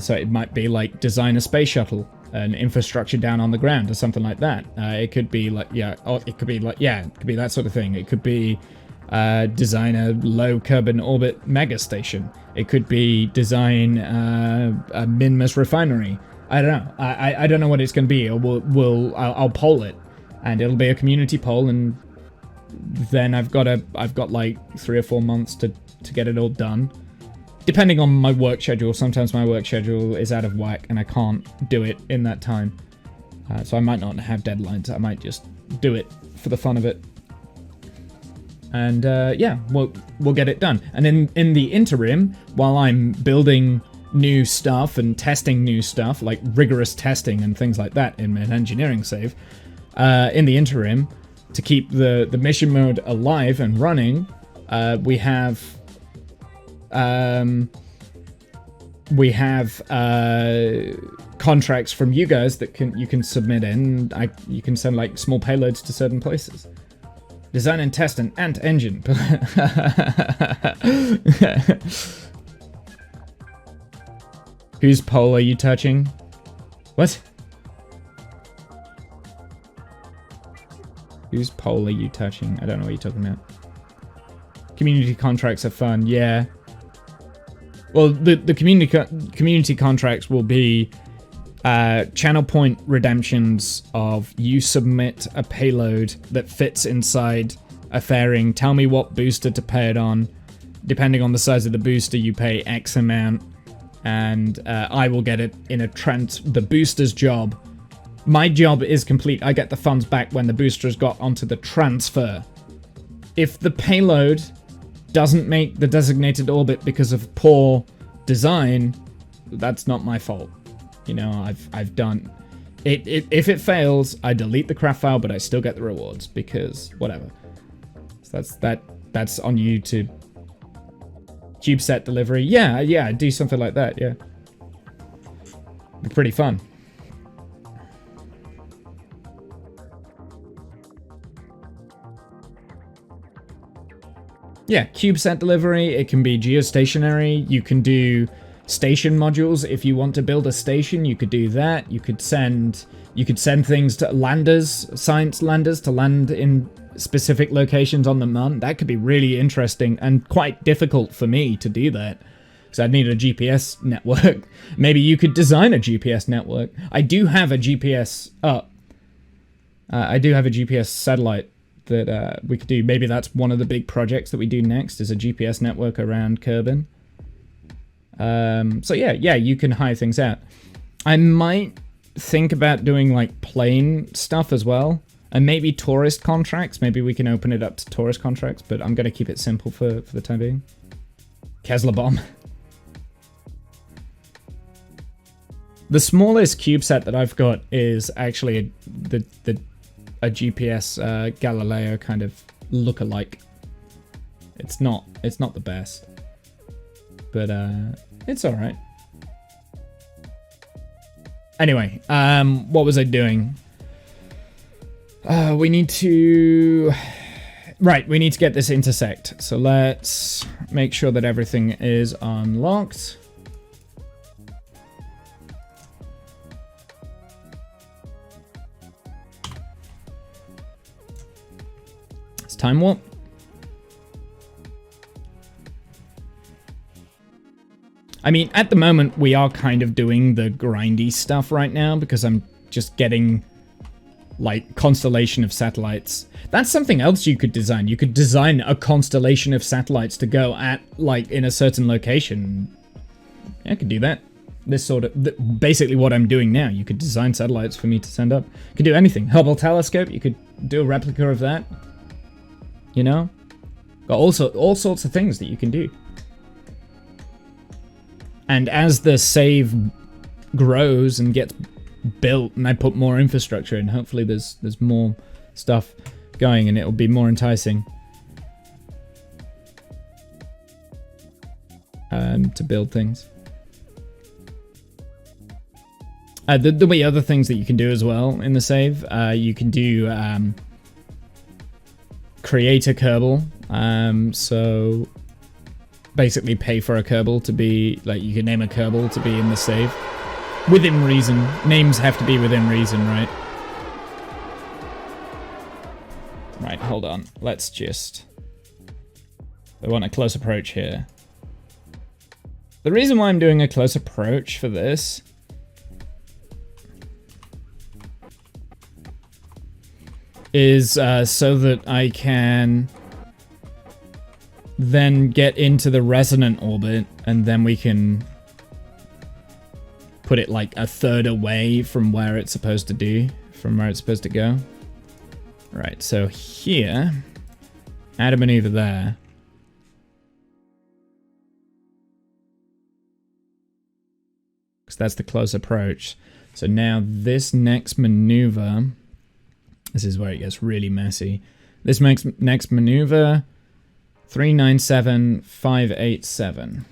So it might be like design a space shuttle, an infrastructure down on the ground or something like that. It could be like, it could be that sort of thing. It could be design a low carbon orbit mega station. It could be design a Minmus refinery. I don't know. I don't know what it's going to be. I'll poll it, and it'll be a community poll, and then I've got like 3 or 4 months to get it all done. Depending on my work schedule, sometimes my work schedule is out of whack and I can't do it in that time. So I might not have deadlines. I might just do it for the fun of it. And yeah, we'll get it done. And in the interim, while I'm building new stuff and testing new stuff, like rigorous testing and things like that in an engineering save, in the interim, to keep the mission mode alive and running, we have contracts from you guys that you can submit in. You can send like small payloads to certain places. Design and test an ant engine. Whose pole are you touching? What? Whose pole are you touching? I don't know what you're talking about. Community contracts are fun, yeah. Well, the community contracts will be channel point redemptions of you submit a payload that fits inside a fairing. Tell me what booster to pay it on. Depending on the size of the booster, you pay X amount, and I will get it in the booster's job. My job is complete. I get the funds back when the booster has got onto the transfer. If the payload doesn't make the designated orbit because of poor design, that's not my fault. You know, I've done it. If it fails, I delete the craft file, but I still get the rewards because whatever. So that's on you to CubeSat delivery. Yeah, do something like that. Yeah, be pretty fun. Yeah, CubeSat delivery. It can be geostationary. You can do station modules. If you want to build a station, you could do that. You could send things to landers, science landers, to land in specific locations on the Mun. That could be really interesting and quite difficult for me to do that, because I'd need a GPS network. Maybe you could design a GPS network. I do have a GPS up. I do have a GPS satellite that we could do. Maybe that's one of the big projects that we do next, is a GPS network around Kerbin. So yeah, you can hire things out. I might think about doing like plane stuff as well, and maybe tourist contracts. Maybe we can open it up to tourist contracts, but I'm going to keep it simple for the time being. Kesler bomb. The smallest CubeSat that I've got is actually a GPS Galileo kind of look-alike. It's not the best, but it's all right. Anyway, what was I doing? We need to get this intersect. So let's make sure that everything is unlocked. It's time warp. I mean, at the moment, we are kind of doing the grindy stuff right now because I'm just getting, like, constellation of satellites. That's something else you could design. You could design a constellation of satellites to go at, like, in a certain location. Yeah, I could do that. This sort of, basically what I'm doing now. You could design satellites for me to send up. You could do anything. Hubble telescope, you could do a replica of that. You know? Got all sorts of things that you can do. And as the save grows and gets built, and I put more infrastructure in, hopefully there's more stuff going, and it'll be more enticing to build things. There'll be other things that you can do as well in the save. You can do create a Kerbal. So basically pay for a Kerbal to be, like, you can name a Kerbal to be in the save. Within reason. Names have to be within reason, right? Right, hold on. Let's just... I want a close approach here. The reason why I'm doing a close approach for this is so that I can then get into the resonant orbit, and then we can put it like a third away from where it's supposed to do, from where it's supposed to go. Right, so here, add a maneuver there. Because that's the close approach. So now this next maneuver, this is where it gets really messy. This next maneuver, 397,587.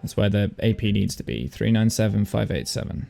That's where the AP needs to be, 397,587.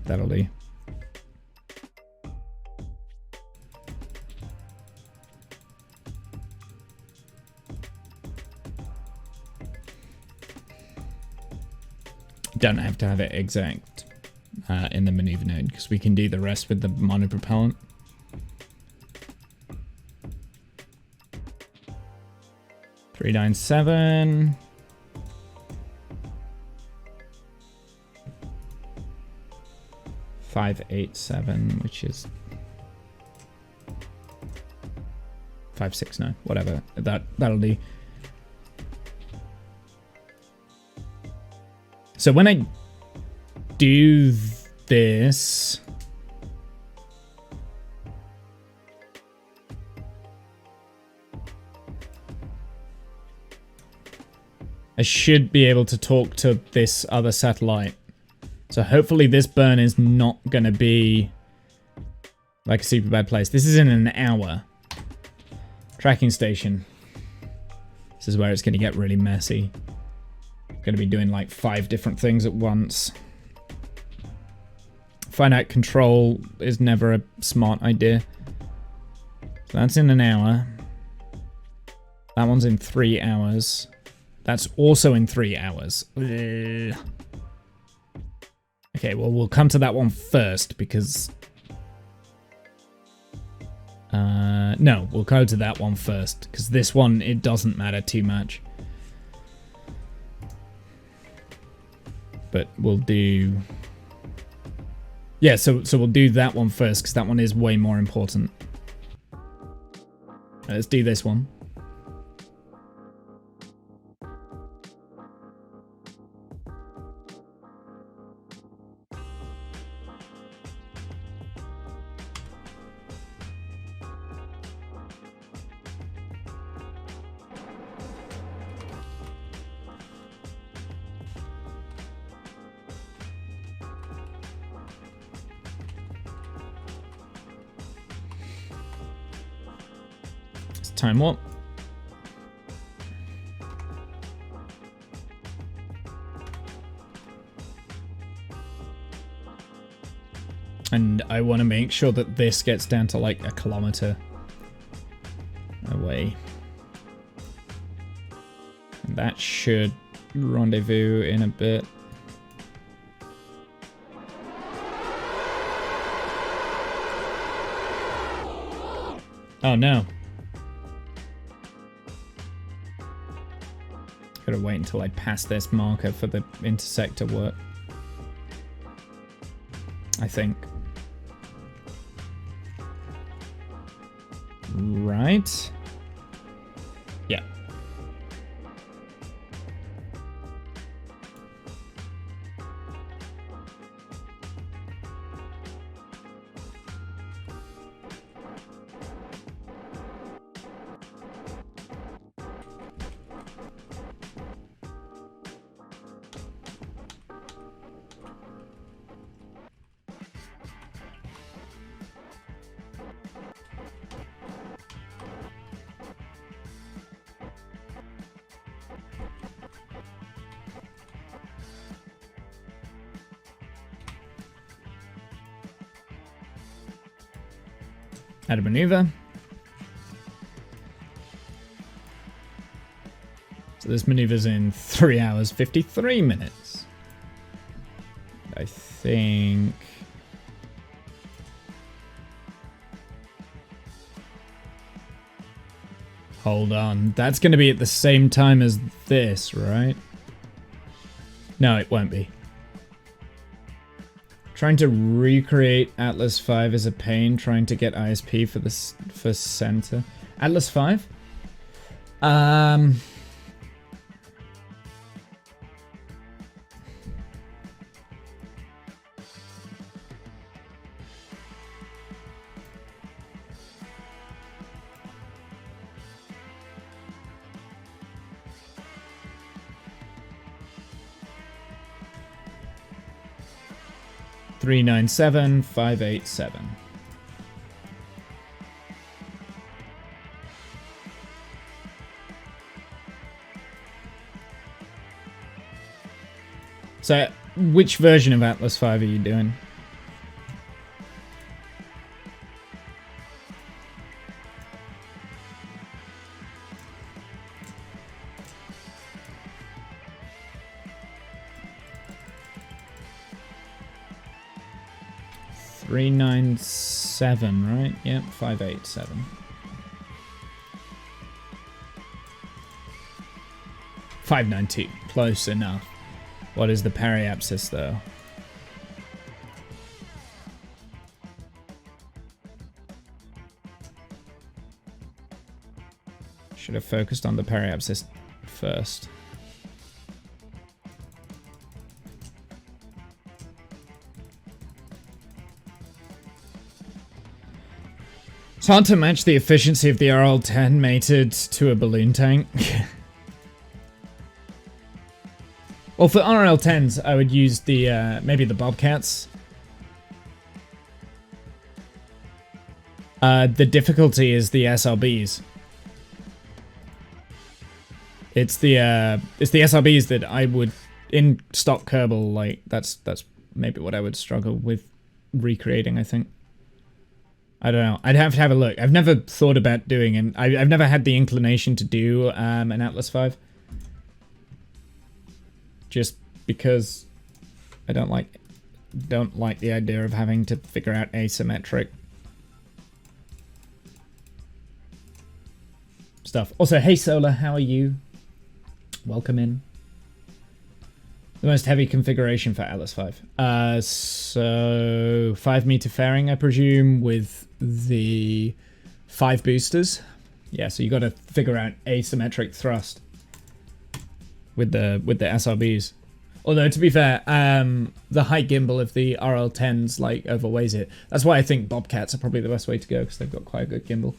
That'll do. Don't have to have it exact in the maneuver node, because we can do the rest with the monopropellant. Three 397. .587, which is 569, whatever. That'll do. So when I do this, I should be able to talk to this other satellite. So hopefully this burn is not going to be like a super bad place. This is in an hour. Tracking station. This is where it's going to get really messy. Going to be doing like 5 different things at once. Finite control is never a smart idea. So that's in an hour. That one's in 3 hours. That's also in 3 hours. Ugh. Okay, well, we'll come to that one first, because... no, we'll go to that one first, because this one, it doesn't matter too much. But we'll do... Yeah, so we'll do that one first, because that one is way more important. Let's do this one. Time warp. And I want to make sure that this gets down to like 1 kilometer away. And that should rendezvous in a bit. Oh no. Gotta wait until I pass this marker for the intersector work. I think. Right. Yeah. Add a maneuver. So this maneuver's in 3 hours, 53 minutes. I think... Hold on. That's going to be at the same time as this, right? No, it won't be. Trying to recreate Atlas V is a pain. Trying to get ISP for this for center. Atlas V? 397,587. So, which version of Atlas V are you doing? $397, right? Yep, 587. $592, close enough. What is the periapsis though? Should have focused on the periapsis first. It's hard to match the efficiency of the RL-10 mated to a balloon tank. Well, for RL-10s, I would use the, maybe the Bobcats. The difficulty is the SRBs. It's the SRBs that I would, in stock Kerbal, like, that's maybe what I would struggle with recreating, I think. I don't know. I'd have to have a look. I've never thought about doing, and I've never had the inclination to do an Atlas V. Just because I don't like the idea of having to figure out asymmetric stuff. Also, hey Solar, how are you? Welcome in. The most heavy configuration for Atlas V. So 5 meter fairing, I presume, with the 5 boosters. Yeah, so you got to figure out asymmetric thrust with the SRBs. Although to be fair, the high gimbal of the RL10s like overweighs it. That's why I think Bobcats are probably the best way to go, because they've got quite a good gimbal.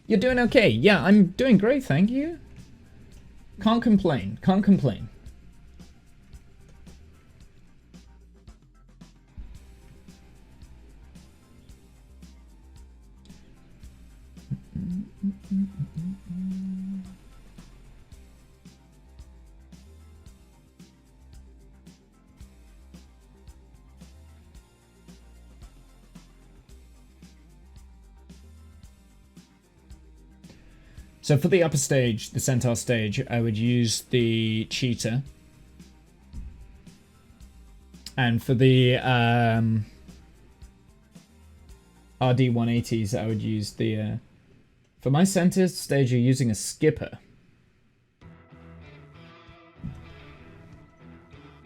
You're doing okay. Yeah, I'm doing great, thank you. Can't complain. Can't complain. So for the upper stage, the Centaur stage, I would use the Cheetah. And for the RD180s, I would use the... for my center stage, you're using a Skipper.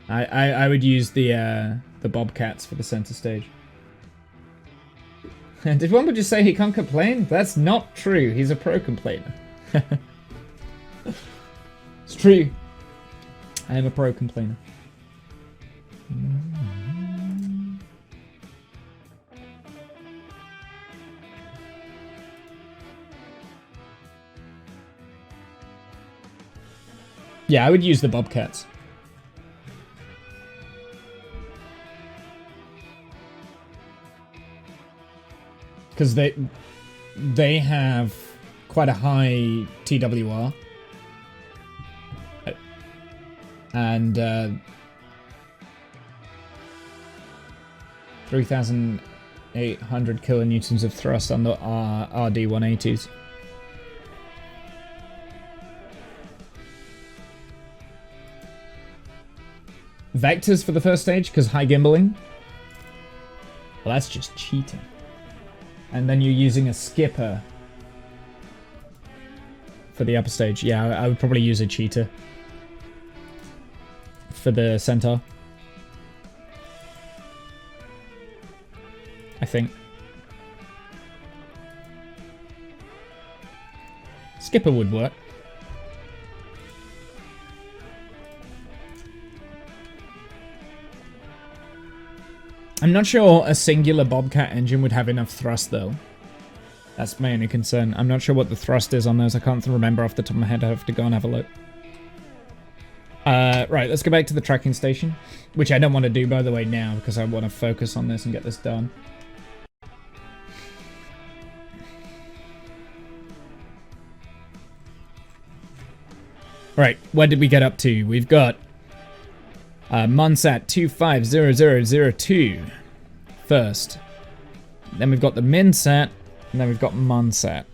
I would use the Bobcats for the center stage. Did Womble just say he can't complain? That's not true. He's a pro complainer. It's true. I am a pro complainer. Yeah, I would use the Bobcats. Because they have quite a high TWR. and 3,800 kilonewtons of thrust on the RD-180s. Vectors for the first stage, because high gimbaling. Well, that's just cheating. And then you're using a skipper for the upper stage. Yeah, I would probably use a cheater for the centaur, I think. Skipper would work. I'm not sure a singular Bobcat engine would have enough thrust, though. That's my only concern. I'm not sure what the thrust is on those. I can't remember off the top of my head. I have to go and have a look. Right, let's go back to the tracking station, which I don't want to do, by the way, now, because I want to focus on this and get this done. Right, where did we get up to? We've got Monsat 250002 first. Then we've got the Minsat, and then we've got Monsat.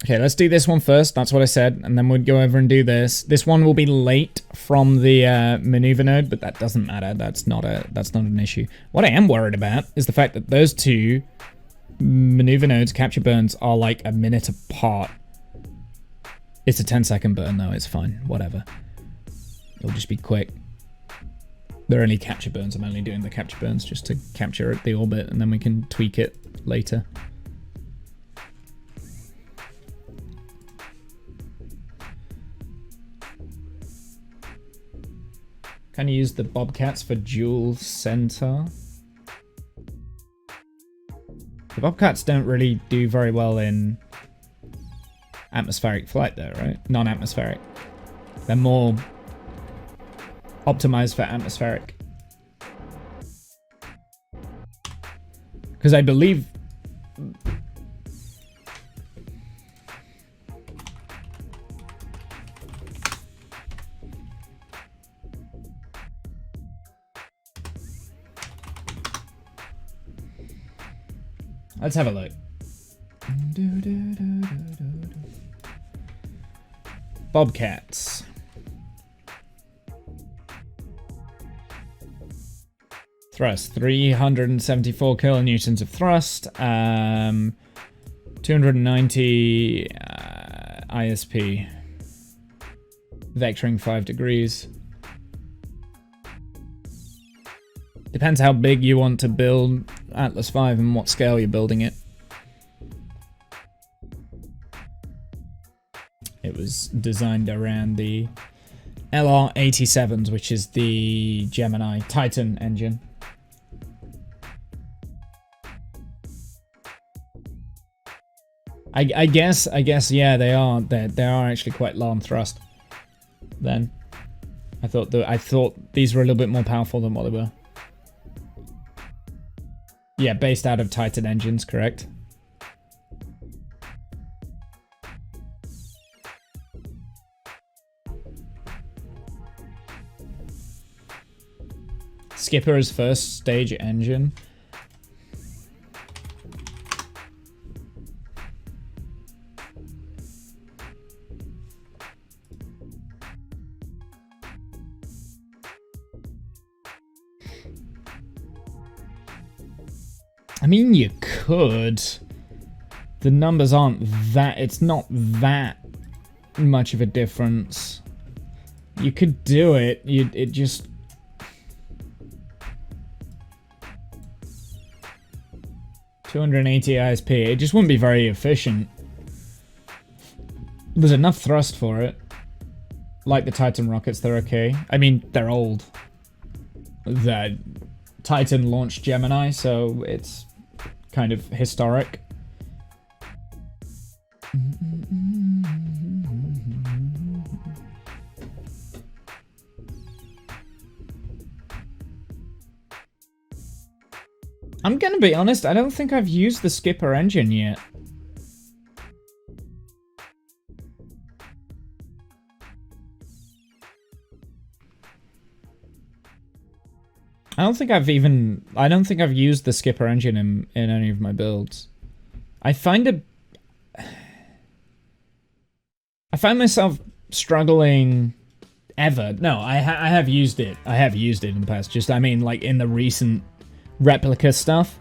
Okay, let's do this one first. That's what I said, and then we'll go over and do this. This one will be late from the maneuver node, but that doesn't matter. That's not an issue. What I am worried about is the fact that those two maneuver nodes, capture burns, are like a minute apart. It's a 10-second burn though. It's fine. Whatever. It'll just be quick. They're only capture burns. I'm only doing the capture burns just to capture the orbit, and then we can tweak it later. Can you use the Bobcats for dual centaur? The Bobcats don't really do very well in atmospheric flight though, right? Non-atmospheric. They're more optimized for atmospheric. Because I believe... Let's have a look. Bobcats. Thrust, 374 kilonewtons of thrust, 290 ISP, vectoring 5 degrees. Depends how big you want to build Atlas V and what scale you're building it. It was designed around the LR87s, which is the Gemini Titan engine. I guess, yeah, they are. They are actually quite low on thrust. Then, I thought these were a little bit more powerful than what they were. Yeah, based out of Titan engines, correct? Skipper is first stage engine. I mean, you could. The numbers aren't that... It's not that much of a difference. You could do it. It just... $280 ISP. It just wouldn't be very efficient. There's enough thrust for it. Like the Titan rockets, they're okay. I mean, they're old. The Titan launched Gemini, so it's kind of historic. I'm gonna be honest, I don't think I've used the Skipper engine yet. I don't think I've used the skipper engine in any of my builds. I find myself struggling ever. No, I have used it. I have used it in the past. Just, I mean, like in the recent replica stuff.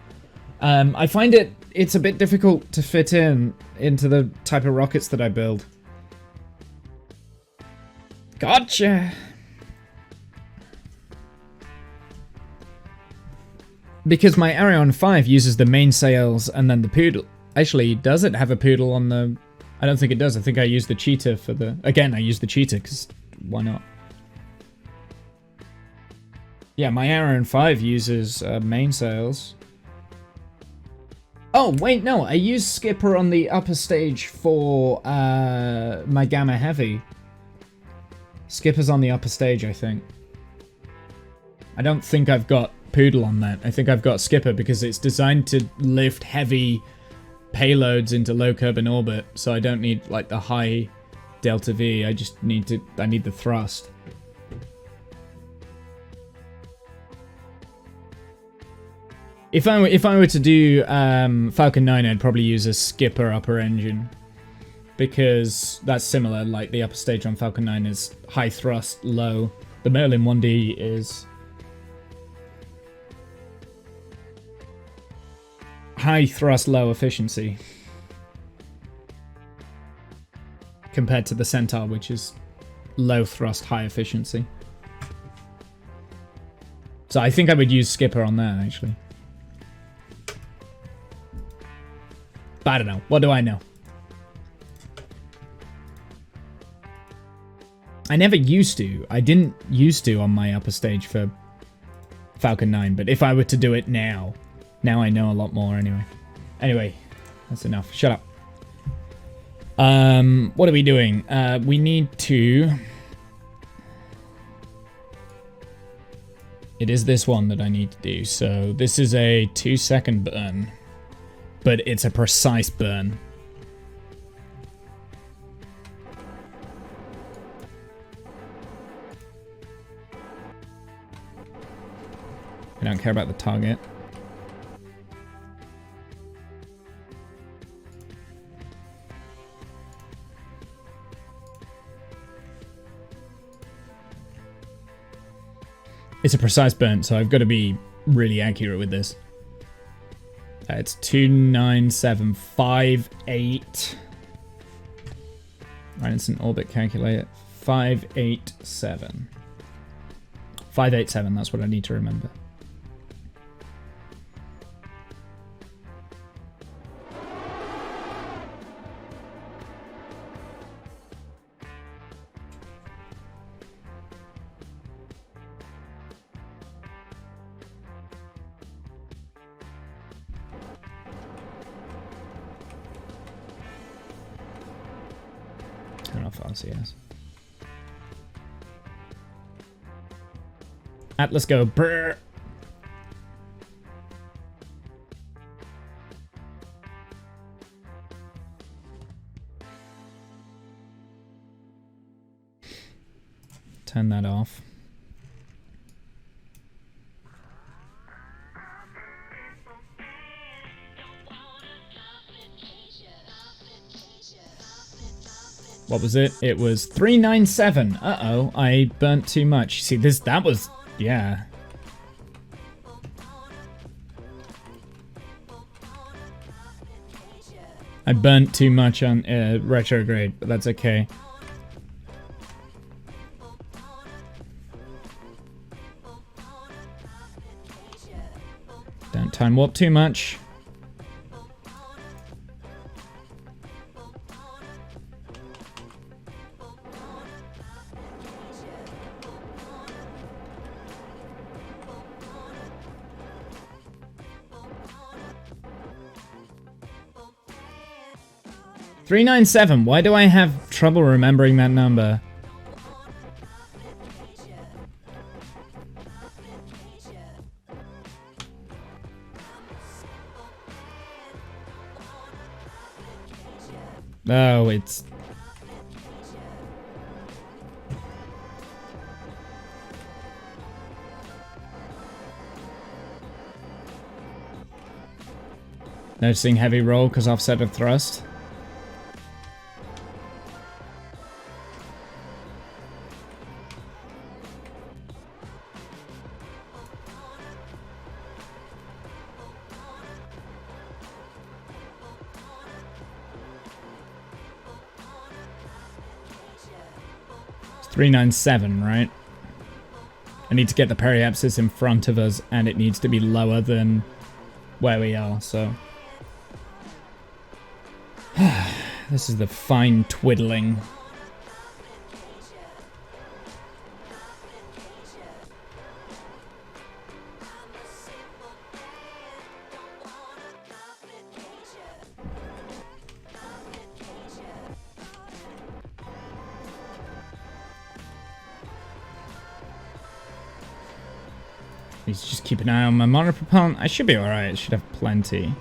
I find it's a bit difficult to fit into the type of rockets that I build. Gotcha! Because my Arion 5 uses the mainsails and then the poodle. Actually, does it have a poodle on the... I don't think it does. I think I use the cheetah for the... Again, I use the cheetah because why not? Yeah, my Arion 5 uses mainsails. Oh, wait, no. I use skipper on the upper stage for my Gamma Heavy. Skipper's on the upper stage, I think. I don't think I've got poodle on that. I think I've got skipper because it's designed to lift heavy payloads into low Kerbin orbit, so I don't need like the high delta V. I just need the thrust. If I were to do Falcon 9, I'd probably use a skipper upper engine because that's similar. Like the upper stage on Falcon 9 is high thrust, low. The Merlin 1D is high thrust, low efficiency compared to the Centaur, which is low thrust, high efficiency. So I think I would use skipper on that actually. But I don't know. What do I know? I never used to. I didn't used to on my upper stage for Falcon 9, but if I were to do it now I know a lot more anyway. Anyway, that's enough. Shut up. What are we doing? We need to... It is this one that I need to do. So this is a 2-second burn, but it's a precise burn. I don't care about the target. It's a precise burn, so I've got to be really accurate with this. It's 29758. Right, it's an orbit calculator. 587. 587, that's what I need to remember. Turn off RCS. Atlas go brrr. Turn that off. What was it? It was 397. Uh-oh, I burnt too much. See, that was, yeah. I burnt too much on retrograde, but that's okay. Don't time warp too much. $397. Why do I have trouble remembering that number? Oh, it's... Noticing heavy roll because offset of thrust. It's 397, right? I need to get the periapsis in front of us, and it needs to be lower than where we are, so... This is the fine twiddling. Please just keep an eye on my monopropellant. I should be alright. I should have plenty.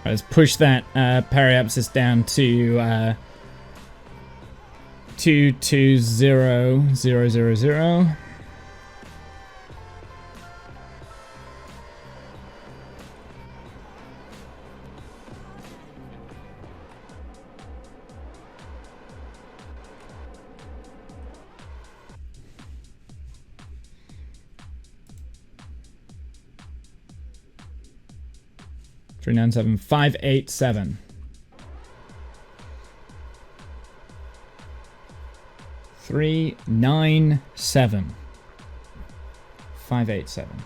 Let's push that periapsis down to 220000. Three nine seven 587. 397 587.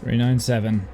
Three nine seven.